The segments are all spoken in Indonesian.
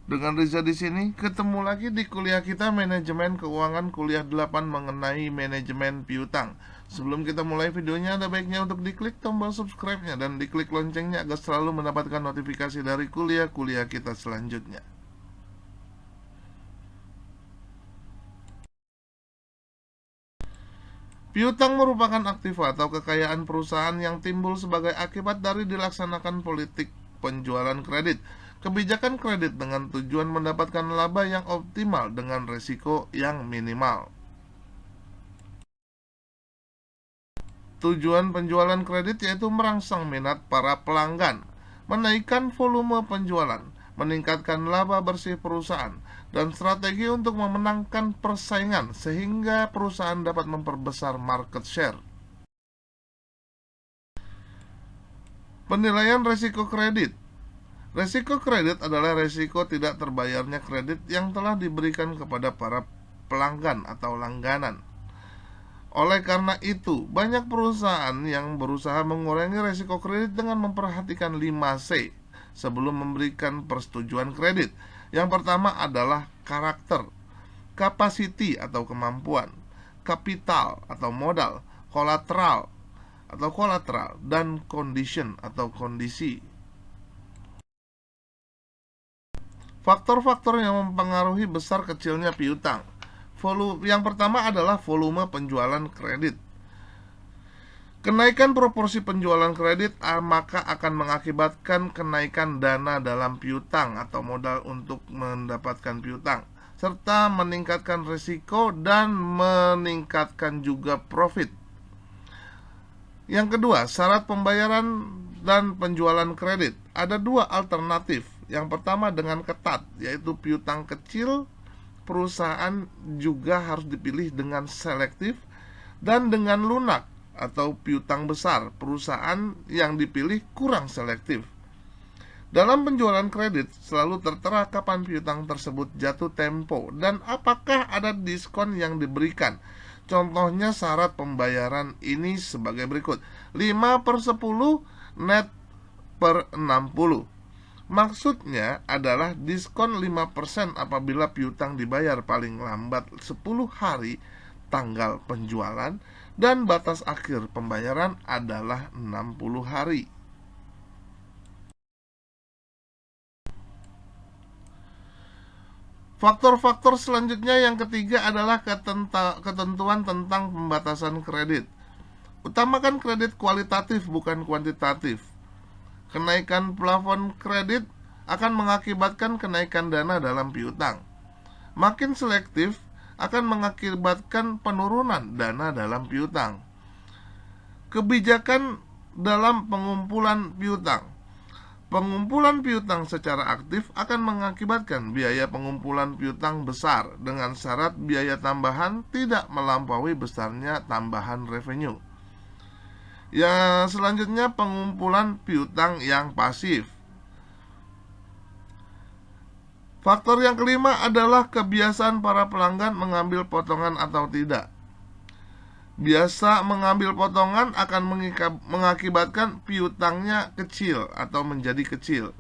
Dengan Riza di sini, ketemu lagi di kuliah kita Manajemen Keuangan kuliah 8 mengenai manajemen piutang. Sebelum kita mulai videonya, ada baiknya untuk diklik tombol subscribe-nya dan diklik loncengnya agar selalu mendapatkan notifikasi dari kuliah-kuliah kita selanjutnya. Piutang merupakan aktiva atau kekayaan perusahaan yang timbul sebagai akibat dari dilaksanakan politik penjualan kredit. Kebijakan kredit dengan tujuan mendapatkan laba yang optimal dengan resiko yang minimal. Tujuan penjualan kredit yaitu merangsang minat para pelanggan, menaikkan volume penjualan, meningkatkan laba bersih perusahaan, dan strategi untuk memenangkan persaingan sehingga perusahaan dapat memperbesar market share. Penilaian resiko kredit. Resiko kredit adalah resiko tidak terbayarnya kredit yang telah diberikan kepada para pelanggan atau langganan. Oleh karena itu, banyak perusahaan yang berusaha mengurangi resiko kredit dengan memperhatikan 5C sebelum memberikan persetujuan kredit. Yang pertama adalah karakter, capacity atau kemampuan, kapital atau modal, kolateral dan condition atau kondisi. Faktor-faktor yang mempengaruhi besar kecilnya piutang. Yang pertama adalah volume penjualan kredit. Kenaikan proporsi penjualan kredit maka akan mengakibatkan kenaikan dana dalam piutang atau modal untuk mendapatkan piutang, serta meningkatkan risiko dan meningkatkan juga profit. Yang kedua, syarat pembayaran dan penjualan kredit. Ada dua alternatif. Yang pertama dengan ketat, yaitu piutang kecil. Perusahaan juga harus dipilih dengan selektif, dan dengan lunak atau piutang besar, perusahaan yang dipilih kurang selektif. Dalam penjualan kredit selalu tertera kapan piutang tersebut jatuh tempo dan apakah ada diskon yang diberikan. Contohnya syarat pembayaran ini sebagai berikut: 5/10 net per 60. Maksudnya adalah diskon 5% apabila piutang dibayar paling lambat 10 hari tanggal penjualan, dan batas akhir pembayaran adalah 60 hari. Faktor-faktor selanjutnya yang ketiga adalah ketentuan tentang pembatasan kredit. Utamakan kredit kualitatif bukan kuantitatif. Kenaikan plafon kredit akan mengakibatkan kenaikan dana dalam piutang. Makin selektif akan mengakibatkan penurunan dana dalam piutang. Kebijakan dalam pengumpulan piutang. Pengumpulan piutang secara aktif akan mengakibatkan biaya pengumpulan piutang besar dengan syarat biaya tambahan tidak melampaui besarnya tambahan revenue. Ya, selanjutnya pengumpulan piutang yang pasif. Faktor yang kelima adalah kebiasaan para pelanggan mengambil potongan atau tidak. Biasa mengambil potongan akan mengakibatkan piutangnya kecil atau menjadi kecil,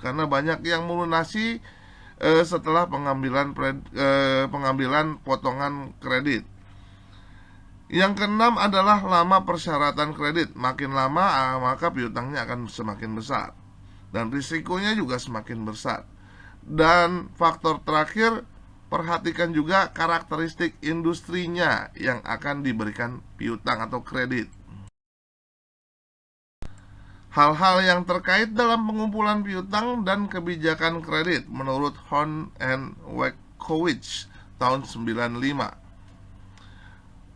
karena banyak yang melunasi setelah pengambilan potongan kredit. Yang keenam adalah lama persyaratan kredit. Makin lama maka piutangnya akan semakin besar dan risikonya juga semakin besar. Dan faktor terakhir, perhatikan juga karakteristik industrinya yang akan diberikan piutang atau kredit. Hal-hal yang terkait dalam pengumpulan piutang dan kebijakan kredit menurut Horn and Wacowicz tahun 95.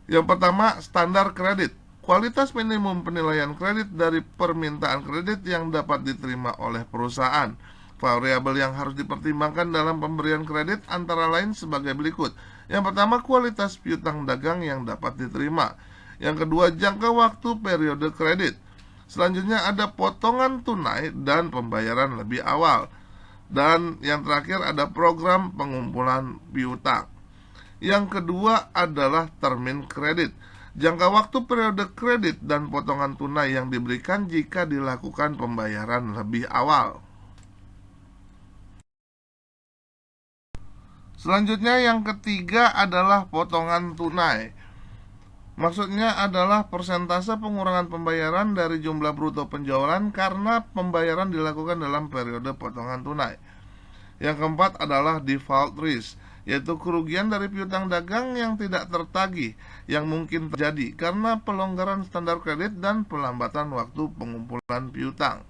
Yang pertama, standar kredit. Kualitas minimum penilaian kredit dari permintaan kredit yang dapat diterima oleh perusahaan. Variabel yang harus dipertimbangkan dalam pemberian kredit antara lain sebagai berikut. Yang pertama, kualitas piutang dagang yang dapat diterima. Yang kedua, jangka waktu periode kredit. Selanjutnya ada potongan tunai dan pembayaran lebih awal. Dan yang terakhir ada program pengumpulan piutang. Yang kedua adalah termin kredit. Jangka waktu periode kredit dan potongan tunai yang diberikan jika dilakukan pembayaran lebih awal. Selanjutnya yang ketiga adalah potongan tunai. Maksudnya adalah persentase pengurangan pembayaran dari jumlah bruto penjualan karena pembayaran dilakukan dalam periode potongan tunai. Yang keempat adalah default risk, yaitu kerugian dari piutang dagang yang tidak tertagih yang mungkin terjadi karena pelonggaran standar kredit dan pelambatan waktu pengumpulan piutang.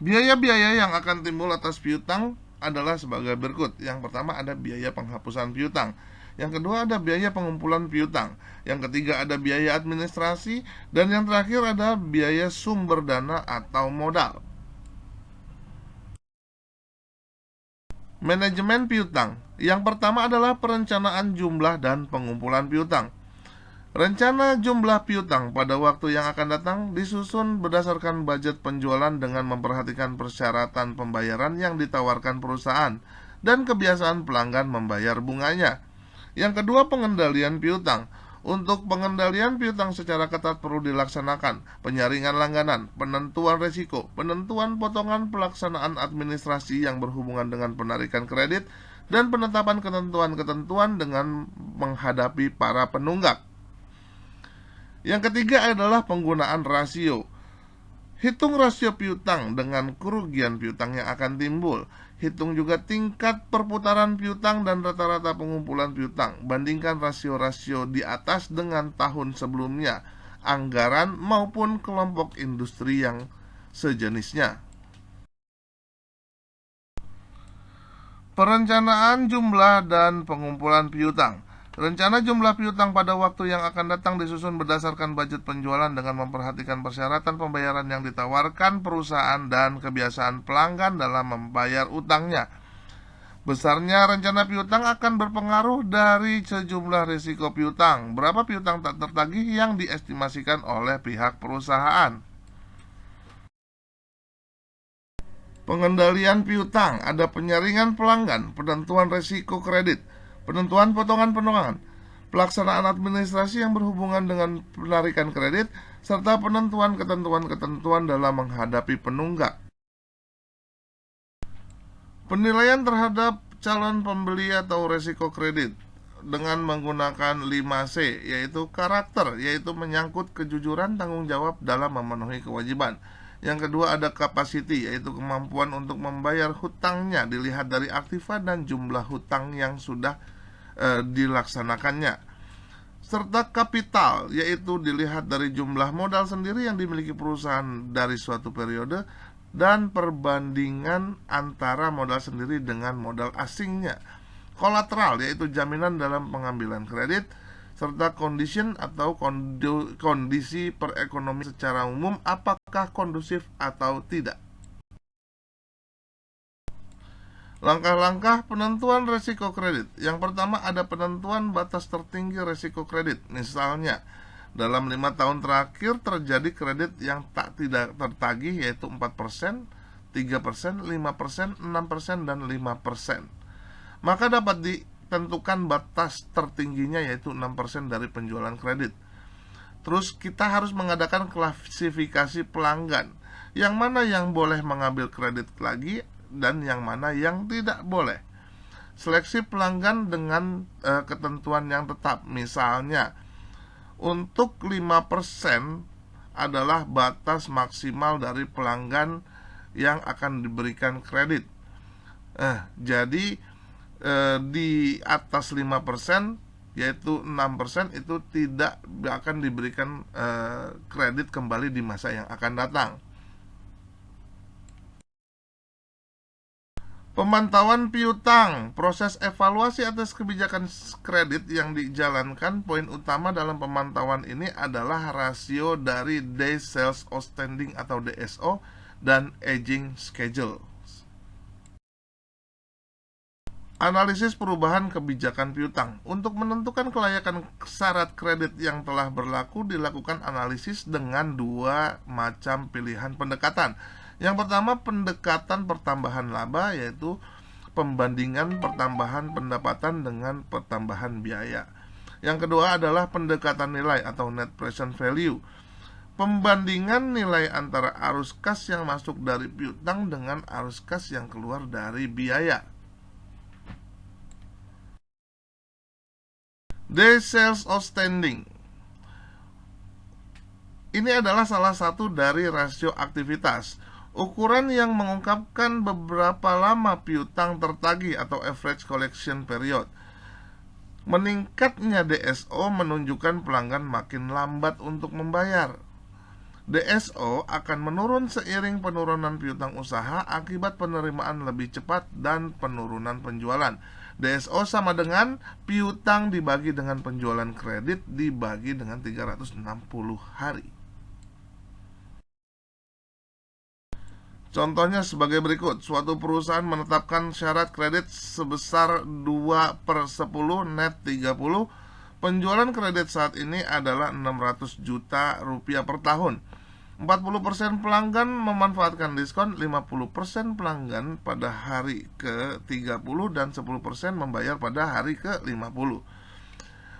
Biaya-biaya yang akan timbul atas piutang adalah sebagai berikut. Yang pertama ada biaya penghapusan piutang. Yang kedua ada biaya pengumpulan piutang. Yang ketiga ada biaya administrasi. Dan yang terakhir ada biaya sumber dana atau modal. Manajemen piutang. Yang pertama adalah perencanaan jumlah dan pengumpulan piutang. Rencana jumlah piutang pada waktu yang akan datang disusun berdasarkan budget penjualan dengan memperhatikan persyaratan pembayaran yang ditawarkan perusahaan dan kebiasaan pelanggan membayar bunganya. Yang kedua, pengendalian piutang. Untuk pengendalian piutang secara ketat perlu dilaksanakan penyaringan langganan, penentuan risiko, penentuan potongan pelaksanaan administrasi yang berhubungan dengan penarikan kredit, dan penetapan ketentuan-ketentuan dengan menghadapi para penunggak. Yang ketiga adalah penggunaan rasio. Hitung rasio piutang dengan kerugian piutang yang akan timbul. Hitung juga tingkat perputaran piutang dan rata-rata pengumpulan piutang. Bandingkan rasio-rasio di atas dengan tahun sebelumnya, anggaran maupun kelompok industri yang sejenisnya. Perencanaan jumlah dan pengumpulan piutang. Rencana jumlah piutang pada waktu yang akan datang disusun berdasarkan budget penjualan dengan memperhatikan persyaratan pembayaran yang ditawarkan perusahaan dan kebiasaan pelanggan dalam membayar utangnya. Besarnya rencana piutang akan berpengaruh dari sejumlah risiko piutang. Berapa piutang tak tertagih yang diestimasikan oleh pihak perusahaan. Pengendalian piutang, ada penyaringan pelanggan, penentuan risiko kredit, penentuan potongan pengurangan, pelaksanaan administrasi yang berhubungan dengan penarikan kredit, serta penentuan ketentuan-ketentuan dalam menghadapi penunggak. Penilaian terhadap calon pembeli atau risiko kredit dengan menggunakan 5C, yaitu karakter, yaitu menyangkut kejujuran tanggung jawab dalam memenuhi kewajiban. Yang kedua ada capacity, yaitu kemampuan untuk membayar hutangnya dilihat dari aktiva dan jumlah hutang yang sudah dilaksanakannya. Serta kapital, yaitu dilihat dari jumlah modal sendiri yang dimiliki perusahaan dari suatu periode dan perbandingan antara modal sendiri dengan modal asingnya. Kolateral, yaitu jaminan dalam pengambilan kredit, serta condition atau kondisi perekonomian secara umum, apakah kondusif atau tidak. Langkah-langkah penentuan risiko kredit. Yang pertama ada penentuan batas tertinggi risiko kredit. Misalnya, dalam 5 tahun terakhir terjadi kredit yang tidak tertagih, yaitu 4%, 3%, 5%, 6%, dan 5%. Maka dapat ditentukan batas tertingginya, yaitu 6% dari penjualan kredit. Terus kita harus mengadakan klasifikasi pelanggan, yang mana yang boleh mengambil kredit lagi dan yang mana yang tidak boleh. Seleksi pelanggan dengan ketentuan yang tetap. Misalnya, untuk 5% adalah batas maksimal dari pelanggan yang akan diberikan kredit. Jadi di atas 5%, yaitu 6%, itu tidak akan diberikan kredit kembali di masa yang akan datang. Pemantauan piutang, proses evaluasi atas kebijakan kredit yang dijalankan. Poin utama dalam pemantauan ini adalah rasio dari Days Sales Outstanding atau DSO dan aging schedule. Analisis perubahan kebijakan piutang. Untuk menentukan kelayakan syarat kredit yang telah berlaku, dilakukan analisis dengan dua macam pilihan pendekatan. Yang pertama, pendekatan pertambahan laba, yaitu pembandingan pertambahan pendapatan dengan pertambahan biaya. Yang kedua adalah pendekatan nilai atau net present value, Pembandingan nilai antara arus kas yang masuk dari piutang dengan arus kas yang keluar dari biaya. Day sales outstanding. Ini adalah salah satu dari rasio aktivitas, ukuran yang mengungkapkan beberapa lama piutang tertagih atau average collection period. Meningkatnya DSO menunjukkan pelanggan makin lambat untuk membayar. DSO akan menurun seiring penurunan piutang usaha akibat penerimaan lebih cepat dan penurunan penjualan. DSO sama dengan piutang dibagi dengan penjualan kredit dibagi dengan 360 hari. Contohnya sebagai berikut. Suatu perusahaan menetapkan syarat kredit sebesar 2/10 net 30. Penjualan kredit saat ini adalah 600 juta rupiah per tahun. 40% pelanggan memanfaatkan diskon, 50% pelanggan pada hari ke-30 dan 10% membayar pada hari ke-50.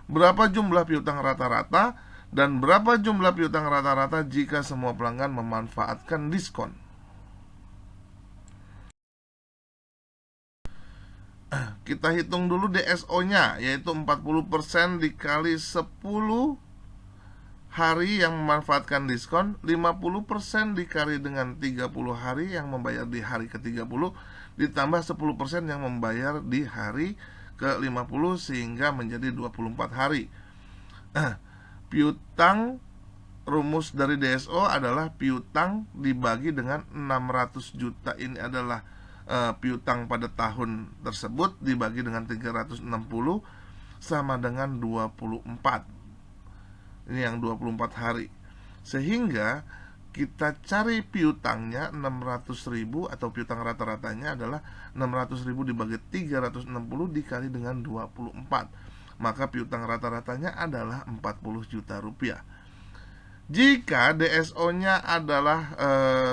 Berapa jumlah piutang rata-rata dan berapa jumlah piutang rata-rata jika semua pelanggan memanfaatkan diskon? Kita hitung dulu DSO-nya, yaitu 40% dikali 10 hari yang memanfaatkan diskon, 50% dikali dengan 30 hari yang membayar di hari ke-30, ditambah 10% yang membayar di hari ke-50 sehingga menjadi 24 hari. Piutang, rumus dari DSO adalah piutang dibagi dengan 600 juta. Ini adalah piutang pada tahun tersebut dibagi dengan 360 sama dengan 24. Ini yang 24 hari. Sehingga kita cari piutangnya 600.000 atau piutang rata-ratanya adalah 600.000 dibagi 360 dikali dengan 24. Maka piutang rata-ratanya adalah 40 juta rupiah. Jika DSO-nya adalah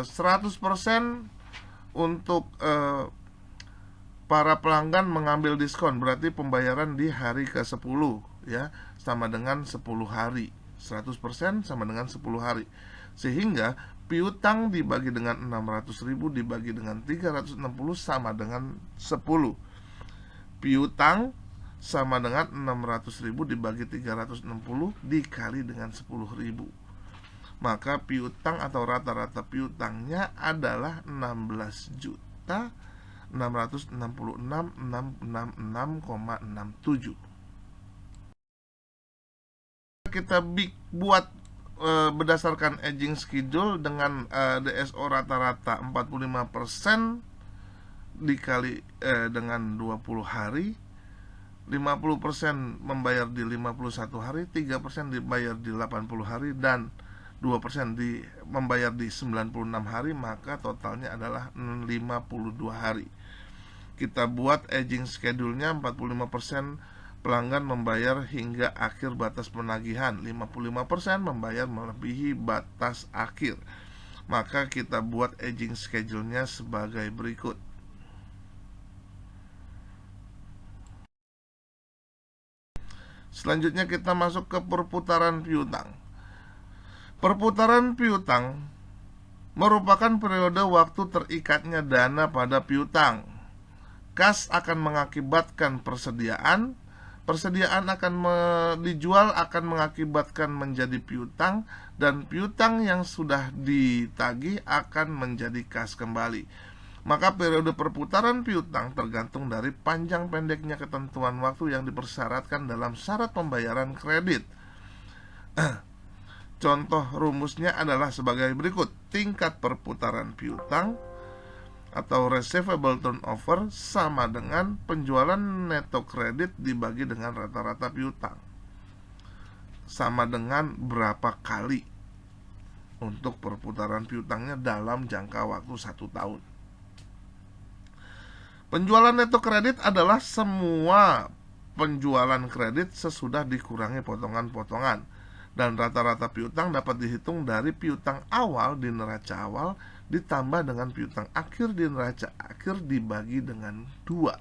100% untuk para pelanggan mengambil diskon, berarti pembayaran di hari ke-10 ya, sama dengan 10 hari. 100% sama dengan 10 hari. Sehingga piutang dibagi dengan 600.000 dibagi dengan 360 sama dengan 10. Piutang sama dengan 600.000 dibagi 360 dikali dengan 10.000. Maka piutang atau rata-rata piutangnya adalah 16.666.666,67. Kita buat berdasarkan aging schedule dengan DSO rata-rata 45% dikali dengan 20 hari, 50% membayar di 51 hari, 3% dibayar di 80 hari, dan 2% membayar di 96 hari, maka totalnya adalah 52 hari. Kita buat aging schedule-nya, 45% pelanggan membayar hingga akhir batas penagihan, 55% membayar melebihi batas akhir. Maka kita buat aging schedule-nya sebagai berikut. Selanjutnya kita masuk ke perputaran piutang. Perputaran piutang merupakan periode waktu terikatnya dana pada piutang. Kas akan mengakibatkan persediaan akan dijual akan mengakibatkan menjadi piutang, dan piutang yang sudah ditagih akan menjadi kas kembali. Maka periode perputaran piutang tergantung dari panjang pendeknya ketentuan waktu yang dipersyaratkan dalam syarat pembayaran kredit. Contoh rumusnya adalah sebagai berikut. Tingkat perputaran piutang atau receivable turnover sama dengan penjualan neto kredit dibagi dengan rata-rata piutang, sama dengan berapa kali untuk perputaran piutangnya dalam jangka waktu 1 tahun. Penjualan neto kredit adalah semua penjualan kredit sesudah dikurangi potongan-potongan, dan rata-rata piutang dapat dihitung dari piutang awal di neraca awal ditambah dengan piutang akhir di neraca akhir dibagi dengan 2.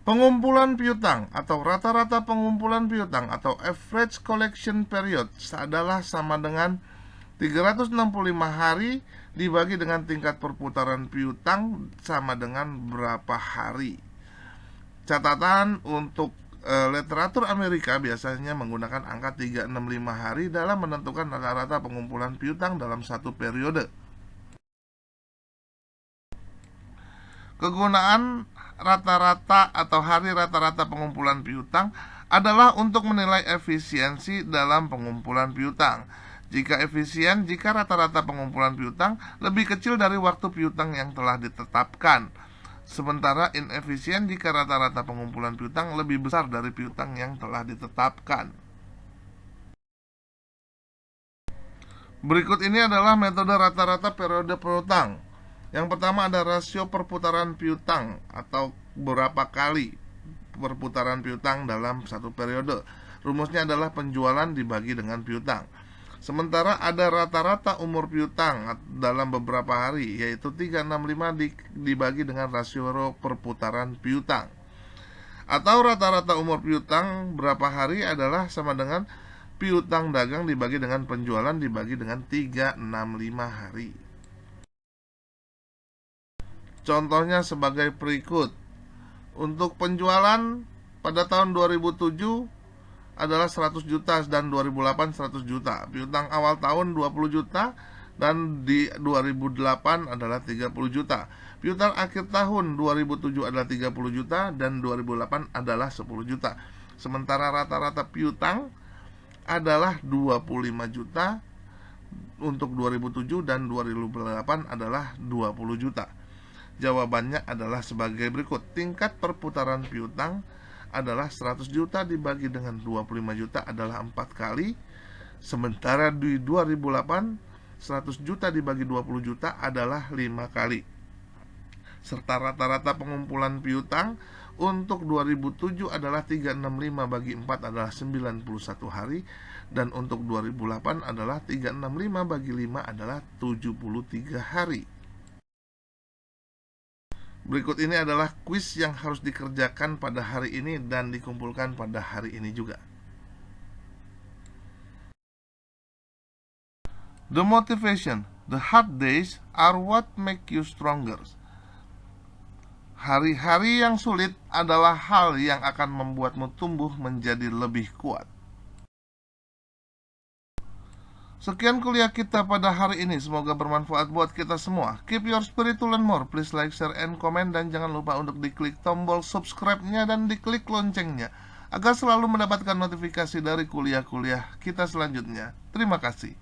Pengumpulan piutang atau rata-rata pengumpulan piutang atau average collection period adalah sama dengan 365 hari dibagi dengan tingkat perputaran piutang sama dengan berapa hari. Catatan untuk literatur Amerika biasanya menggunakan angka 365 hari dalam menentukan rata-rata pengumpulan piutang dalam satu periode. Kegunaan rata-rata atau hari rata-rata pengumpulan piutang adalah untuk menilai efisiensi dalam pengumpulan piutang. Jika rata-rata pengumpulan piutang lebih kecil dari waktu piutang yang telah ditetapkan. Sementara inefisien jika rata-rata pengumpulan piutang lebih besar dari piutang yang telah ditetapkan. Berikut ini adalah metode rata-rata periode piutang. Yang pertama ada rasio perputaran piutang atau berapa kali perputaran piutang dalam satu periode. Rumusnya adalah penjualan dibagi dengan piutang. Sementara ada rata-rata umur piutang dalam beberapa hari, yaitu 365 dibagi dengan rasio perputaran piutang. Atau rata-rata umur piutang berapa hari adalah sama dengan piutang dagang dibagi dengan penjualan dibagi dengan 365 hari. Contohnya sebagai berikut. Untuk penjualan pada tahun 2007 adalah 100 juta dan 2008 100 juta. Piutang awal tahun 20 juta dan di 2008 adalah 30 juta. Piutang akhir tahun 2007 adalah 30 juta dan 2008 adalah 10 juta. Sementara rata-rata piutang adalah 25 juta untuk 2007 dan 2008 adalah 20 juta. Jawabannya adalah sebagai berikut. Tingkat perputaran piutang adalah 100 juta dibagi dengan 25 juta adalah 4 kali. Sementara di 2008 100 juta dibagi 20 juta adalah 5 kali. Serta rata-rata pengumpulan piutang untuk 2007 adalah 365 bagi 4 adalah 91 hari. Dan untuk 2008 adalah 365 bagi 5 adalah 73 hari. Berikut ini adalah kuis yang harus dikerjakan pada hari ini dan dikumpulkan pada hari ini juga. The motivation, the hard days are what make you stronger. Hari-hari yang sulit adalah hal yang akan membuatmu tumbuh menjadi lebih kuat. Sekian kuliah kita pada hari ini. Semoga bermanfaat buat kita semua. Keep your spirit to learn more. Please like, share, and comment. Dan jangan lupa untuk diklik tombol subscribe-nya dan diklik loncengnya agar selalu mendapatkan notifikasi dari kuliah-kuliah kita selanjutnya. Terima kasih.